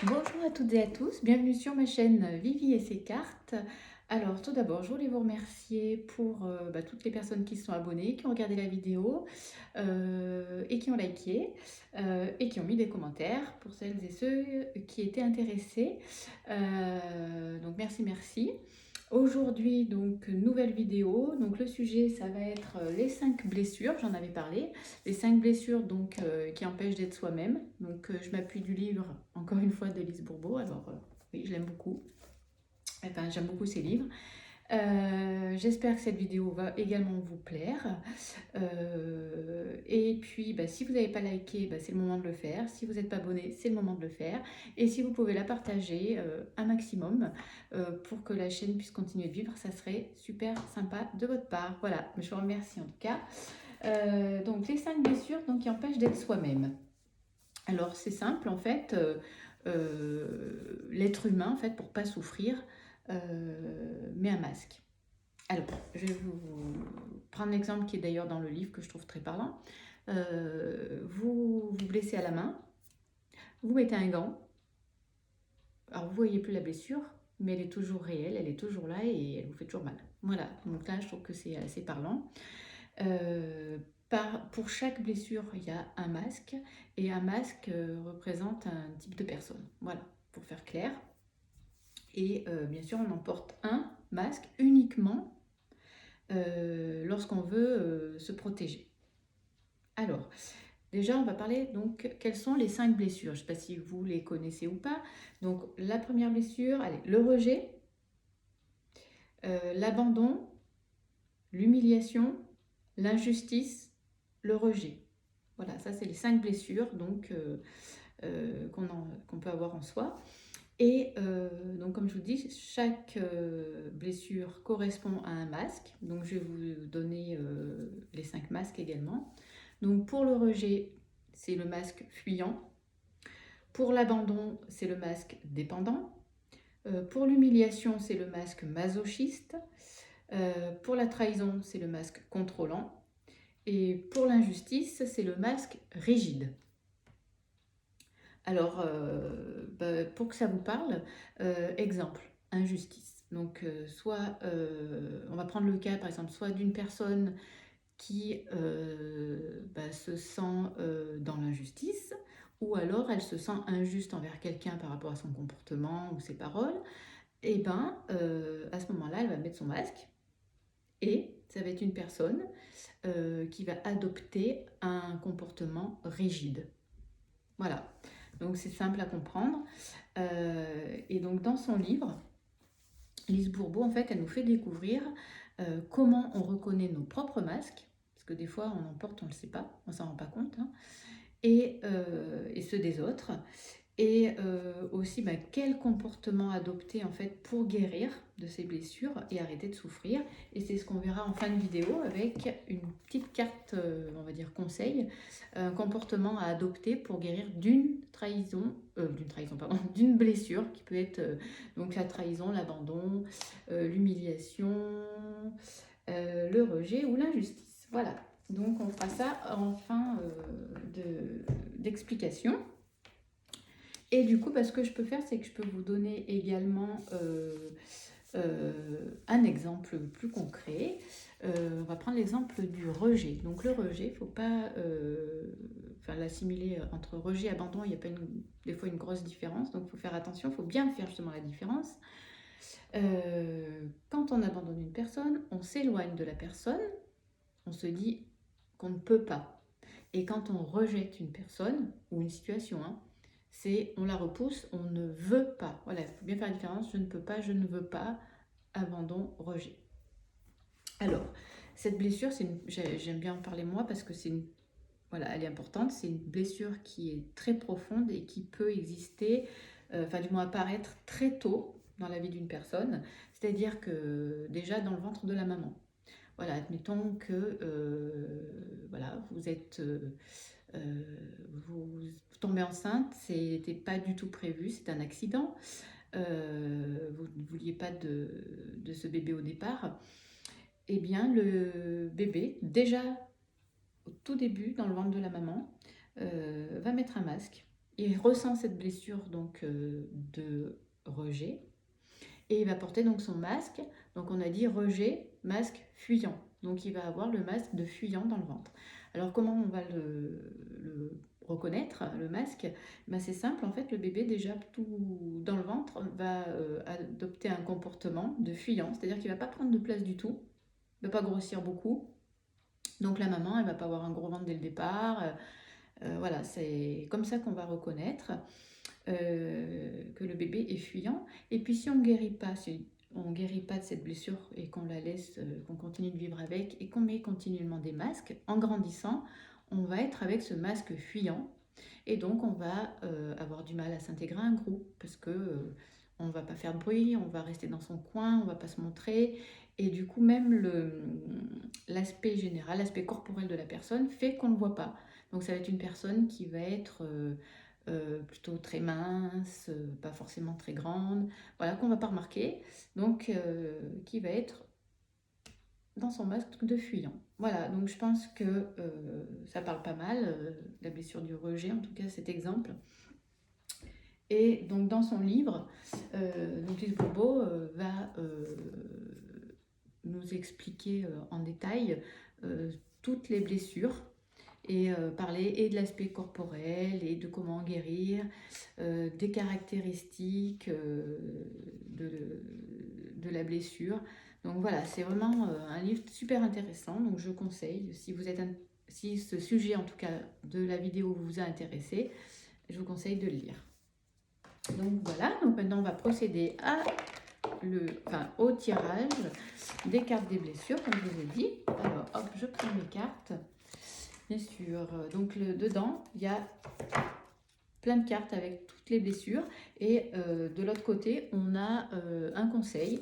Bonjour à toutes et à tous, bienvenue sur ma chaîne Vivi et ses cartes. Alors tout d'abord, je voulais vous remercier pour toutes les personnes qui se sont abonnées, qui ont regardé la vidéo et qui ont liké et qui ont mis des commentaires pour celles et ceux qui étaient intéressés. Donc merci, merci. Aujourd'hui, donc nouvelle vidéo. Donc le sujet, ça va être les 5 blessures, j'en avais parlé. Les 5 blessures donc, qui empêchent d'être soi-même. Donc je m'appuie du livre, encore une fois, de Lise Bourbeau. Alors oui, je l'aime beaucoup. Enfin, j'aime beaucoup ses livres. J'espère que cette vidéo va également vous plaire. Et puis, si vous n'avez pas liké, c'est le moment de le faire. Si vous n'êtes pas abonné, c'est le moment de le faire. Et si vous pouvez la partager un maximum pour que la chaîne puisse continuer de vivre, ça serait super sympa de votre part. Voilà, je vous remercie en tout cas. Donc, les 5 blessures donc, qui empêchent d'être soi-même. Alors, c'est simple en fait. L'être humain, en fait, pour ne pas souffrir, met un masque. Alors, je vais vous prendre l'exemple qui est d'ailleurs dans le livre que je trouve très parlant. Vous vous blessez à la main, vous mettez un gant. Alors, vous ne voyez plus la blessure, mais elle est toujours réelle, elle est toujours là et elle vous fait toujours mal. Voilà, donc là, je trouve que c'est assez parlant. Pour chaque blessure, il y a un masque et un masque représente un type de personne. Voilà, pour faire clair. Et bien sûr, on en porte un masque uniquement lorsqu'on veut se protéger. Alors, déjà, on va parler donc quelles sont les 5 blessures. Je ne sais pas si vous les connaissez ou pas. Donc, la première blessure, allez, le rejet, l'abandon, l'humiliation, l'injustice, le rejet. Voilà, ça c'est les 5 blessures donc, qu'on peut avoir en soi. Et donc comme je vous dis, chaque blessure correspond à un masque. Donc je vais vous donner les 5 masques également. Donc pour le rejet, c'est le masque fuyant. Pour l'abandon, c'est le masque dépendant. Pour l'humiliation, c'est le masque masochiste. Pour la trahison, c'est le masque contrôlant. Et pour l'injustice, c'est le masque rigide. Alors, pour que ça vous parle, exemple, injustice. Donc, on va prendre le cas, par exemple, soit d'une personne qui se sent dans l'injustice, ou alors elle se sent injuste envers quelqu'un par rapport à son comportement ou ses paroles. Et à ce moment-là, elle va mettre son masque, et ça va être une personne qui va adopter un comportement rigide. Voilà, donc c'est simple à comprendre. Et donc dans son livre, Lise Bourbeau, en fait, elle nous fait découvrir comment on reconnaît nos propres masques, parce que des fois on en porte, on ne le sait pas, on ne s'en rend pas compte, hein, et ceux des autres. Et aussi quel comportement adopter en fait pour guérir de ces blessures et arrêter de souffrir. Et c'est ce qu'on verra en fin de vidéo avec une petite carte, on va dire conseil, un comportement à adopter pour guérir pardon, d'une blessure qui peut être donc la trahison, l'abandon, l'humiliation, le rejet ou l'injustice. Voilà, donc on fera ça en fin d'explication. Et du coup, ce que je peux faire, c'est que je peux vous donner également un exemple plus concret. On va prendre l'exemple du rejet. Donc le rejet, il ne faut pas l'assimiler entre rejet et abandon. Il y a pas des fois une grosse différence, donc il faut faire attention, il faut bien faire justement la différence. Quand on abandonne une personne, on s'éloigne de la personne, on se dit qu'on ne peut pas. Et quand on rejette une personne ou une situation, on la repousse, on ne veut pas. Voilà, il faut bien faire la différence, je ne peux pas, je ne veux pas, abandon, rejet. Alors, cette blessure, j'aime bien en parler moi parce que elle est importante, c'est une blessure qui est très profonde et qui peut exister, du moins apparaître très tôt dans la vie d'une personne, c'est-à-dire que déjà dans le ventre de la maman. Voilà, admettons que vous êtes... vous tombez enceinte, c'était pas du tout prévu, c'est un accident. Vous ne vouliez pas de ce bébé au départ. Eh bien, le bébé, déjà au tout début, dans le ventre de la maman, va mettre un masque il ressent cette blessure donc de rejet et il va porter donc son masque. Donc on a dit rejet, masque, fuyant. Donc il va avoir le masque de fuyant dans le ventre. Alors comment on va le reconnaître, le masque? Ben, c'est simple, en fait le bébé déjà tout dans le ventre va adopter un comportement de fuyant, c'est-à-dire qu'il ne va pas prendre de place du tout, il ne va pas grossir beaucoup. Donc la maman, elle ne va pas avoir un gros ventre dès le départ. Voilà, c'est comme ça qu'on va reconnaître que le bébé est fuyant. Et puis si on ne guérit pas, si on guérit pas de cette blessure et qu'on la laisse, qu'on continue de vivre avec et qu'on met continuellement des masques, en grandissant, on va être avec ce masque fuyant et donc on va avoir du mal à s'intégrer à un groupe parce que on va pas faire de bruit, on va rester dans son coin, on va pas se montrer et du coup même l'aspect général, l'aspect corporel de la personne fait qu'on ne le voit pas. Donc ça va être une personne qui va être plutôt très mince, pas forcément très grande, voilà, qu'on ne va pas remarquer, donc qui va être dans son masque de fuyant. Voilà, donc je pense que ça parle pas mal, la blessure du rejet, en tout cas cet exemple. Et donc dans son livre, Lise Bourbeau va nous expliquer en détail toutes les blessures et parler et de l'aspect corporel et de comment guérir, des caractéristiques de la blessure. Donc voilà, c'est vraiment un livre super intéressant, donc je conseille, si ce sujet en tout cas de la vidéo vous a intéressé, je vous conseille de le lire. Donc voilà, donc maintenant on va procéder au tirage des cartes des blessures, comme je vous ai dit. Alors hop, je prends mes cartes. Bien sûr, donc dedans, il y a plein de cartes avec toutes les blessures. Et de l'autre côté, on a un conseil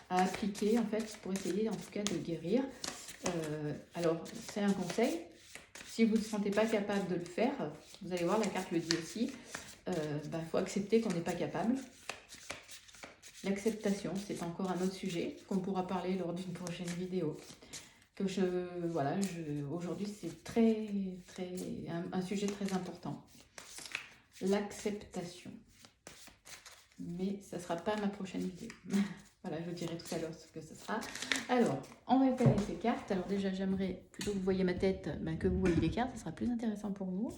à appliquer en fait pour essayer en tout cas de guérir. Alors, c'est un conseil. Si vous ne sentez pas capable de le faire, vous allez voir, la carte le dit aussi, faut accepter qu'on n'est pas capable. L'acceptation, c'est encore un autre sujet qu'on pourra parler lors d'une prochaine vidéo. Aujourd'hui c'est un sujet très important, l'acceptation, mais ça ne sera pas ma prochaine vidéo. Voilà, je vous dirai tout à l'heure ce que ce sera. Alors, on va étaler ces cartes. Alors déjà, j'aimerais, plutôt que vous voyez ma tête, que vous voyez les cartes, ça sera plus intéressant pour vous.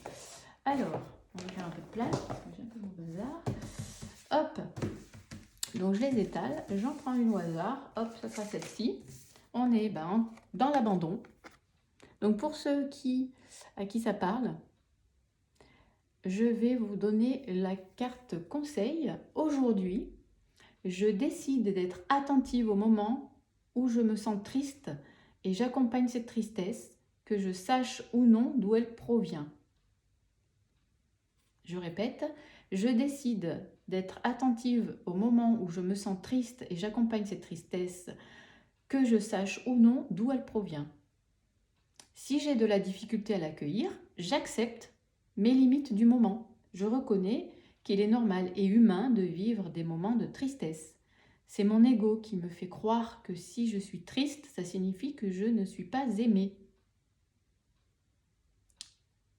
Alors, on va faire un peu de place, parce que j'ai un peu mon bazar. Hop, donc je les étale, j'en prends une au hasard, hop, ça sera celle-ci. On est dans l'abandon. Donc pour ceux à qui ça parle, je vais vous donner la carte conseil. Aujourd'hui, je décide d'être attentive au moment où je me sens triste et j'accompagne cette tristesse, que je sache ou non d'où elle provient. Je répète, je décide d'être attentive au moment où je me sens triste et j'accompagne cette tristesse, que je sache ou non d'où elle provient. Si j'ai de la difficulté à l'accueillir, j'accepte mes limites du moment. Je reconnais qu'il est normal et humain de vivre des moments de tristesse. C'est mon ego qui me fait croire que si je suis triste, ça signifie que je ne suis pas aimée.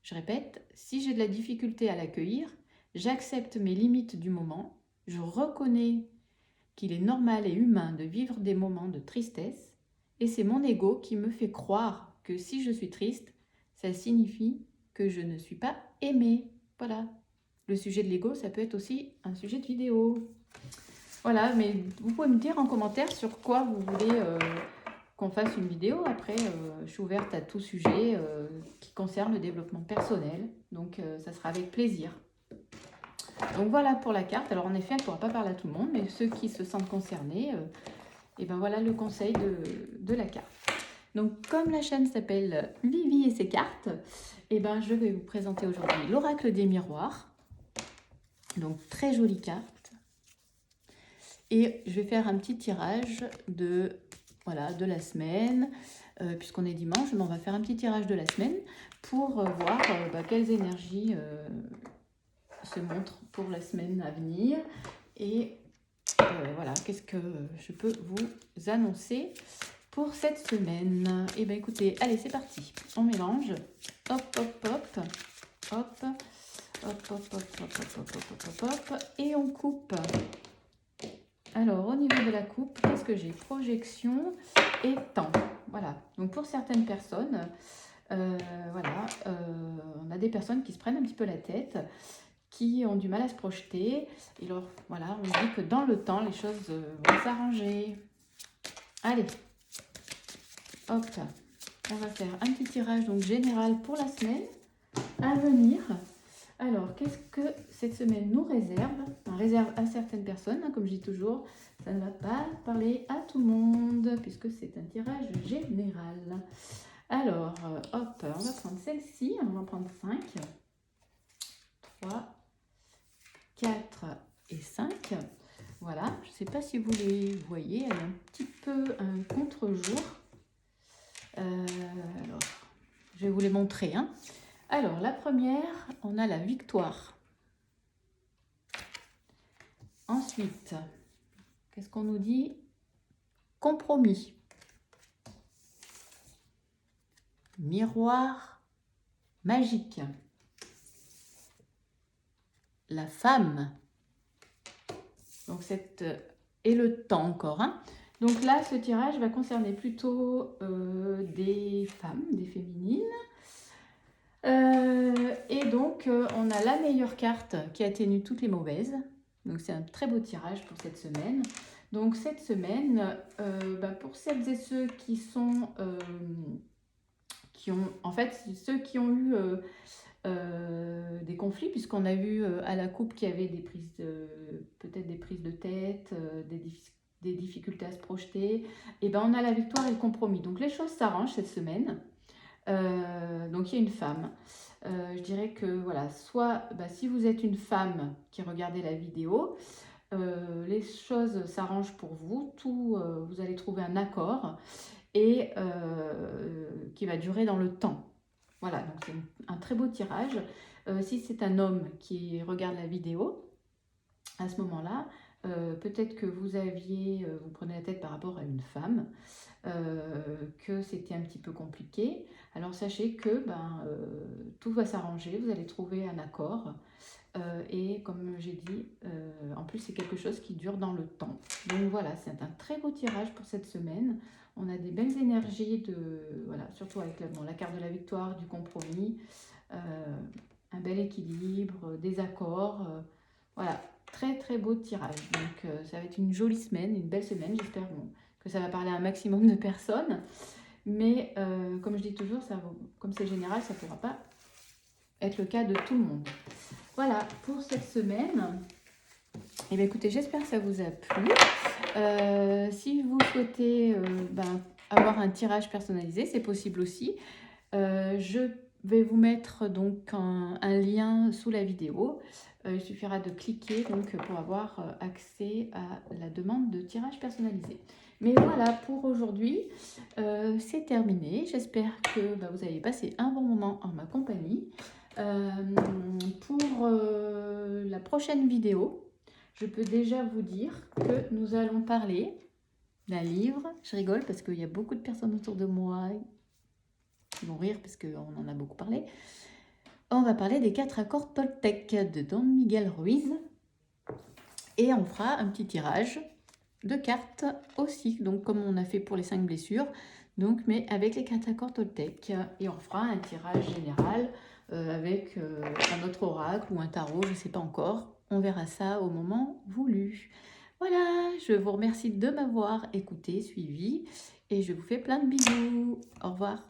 Je répète, si j'ai de la difficulté à l'accueillir, j'accepte mes limites du moment. Je reconnais qu'il est normal et humain de vivre des moments de tristesse. Et c'est mon ego qui me fait croire que si je suis triste, ça signifie que je ne suis pas aimée. Voilà. Le sujet de l'ego, ça peut être aussi un sujet de vidéo. Voilà, mais vous pouvez me dire en commentaire sur quoi vous voulez qu'on fasse une vidéo. Après, je suis ouverte à tout sujet qui concerne le développement personnel. Donc, ça sera avec plaisir. Donc, voilà pour la carte. Alors, en effet, elle ne pourra pas parler à tout le monde, mais ceux qui se sentent concernés, et ben voilà le conseil de la carte. Donc, comme la chaîne s'appelle Vivi et ses cartes, et ben je vais vous présenter aujourd'hui l'oracle des miroirs. Donc, très jolie carte. Et je vais faire un petit tirage de la semaine. Puisqu'on est dimanche, on va faire un petit tirage de la semaine pour voir quelles énergies se montrent pour la semaine à venir. Et voilà, qu'est-ce que je peux vous annoncer pour cette semaine. Et bien écoutez, allez, c'est parti. On mélange. Hop, hop, hop. Hop. Hop, hop, hop, hop, hop, hop, hop, hop, hop, et on coupe. Alors, au niveau de la coupe, qu'est-ce que j'ai? Projection et temps. Voilà. Donc, pour certaines personnes, voilà, on a des personnes qui se prennent un petit peu la tête, qui ont du mal à se projeter. Et alors, voilà, on se dit que dans le temps, les choses vont s'arranger. Allez, hop, on va faire un petit tirage donc général pour la semaine à venir. Alors, qu'est-ce que cette semaine nous réserve? On réserve à certaines personnes, hein, comme je dis toujours, ça ne va pas parler à tout le monde, puisque c'est un tirage général. Alors, hop, on va prendre celle-ci, on va en prendre 5, 3, 4 et 5. Voilà, je ne sais pas si vous les voyez, elle est un petit peu un contre-jour. Alors, je vais vous les montrer, hein. Alors, la première, on a la victoire. Ensuite, qu'est-ce qu'on nous dit? Compromis. Miroir magique. La femme. Donc, et le temps encore, hein. Donc là, ce tirage va concerner plutôt des femmes, des féminines. Et donc, on a la meilleure carte qui atténue toutes les mauvaises. Donc, c'est un très beau tirage pour cette semaine. Donc, cette semaine, pour celles et ceux qui sont... en fait, ceux qui ont eu des conflits, puisqu'on a vu à la coupe qu'il y avait peut-être des prises de tête, des difficultés à se projeter. Et ben, on a la victoire et le compromis. Donc, les choses s'arrangent cette semaine. Donc il y a une femme. Je dirais que voilà, soit si vous êtes une femme qui regardez la vidéo, les choses s'arrangent pour vous, vous allez trouver un accord et qui va durer dans le temps. Voilà, donc c'est un très beau tirage. Si c'est un homme qui regarde la vidéo, à ce moment-là, peut-être que vous prenez la tête par rapport à une femme, que c'était un petit peu compliqué. Alors sachez que tout va s'arranger, vous allez trouver un accord. Et comme j'ai dit, en plus c'est quelque chose qui dure dans le temps. Donc voilà, c'est un très beau tirage pour cette semaine. On a des belles énergies, voilà, surtout avec la carte de la victoire, du compromis, un bel équilibre, des accords. Voilà, très très beau tirage. Donc ça va être une jolie semaine, une belle semaine. J'espère que ça va parler à un maximum de personnes. Mais comme je dis toujours, comme c'est général, ça ne pourra pas être le cas de tout le monde. Voilà pour cette semaine. Et bien écoutez, j'espère que ça vous a plu. Si vous souhaitez avoir un tirage personnalisé, c'est possible aussi. Je vais vous mettre donc un lien sous la vidéo. Il suffira de cliquer donc, pour avoir accès à la demande de tirage personnalisé. Mais voilà, pour aujourd'hui, c'est terminé. J'espère que vous avez passé un bon moment en ma compagnie. Pour la prochaine vidéo, je peux déjà vous dire que nous allons parler d'un livre. Je rigole parce qu'il y a beaucoup de personnes autour de moi qui vont rire parce qu'on en a beaucoup parlé. On va parler des 4 accords Toltec de Don Miguel Ruiz. Et on fera un petit tirage de cartes aussi, donc comme on a fait pour les 5 blessures, donc, mais avec les 4 accords Toltec. Et on fera un tirage général avec un autre oracle ou un tarot, je ne sais pas encore. On verra ça au moment voulu. Voilà, je vous remercie de m'avoir écouté, suivi, et je vous fais plein de bisous. Au revoir.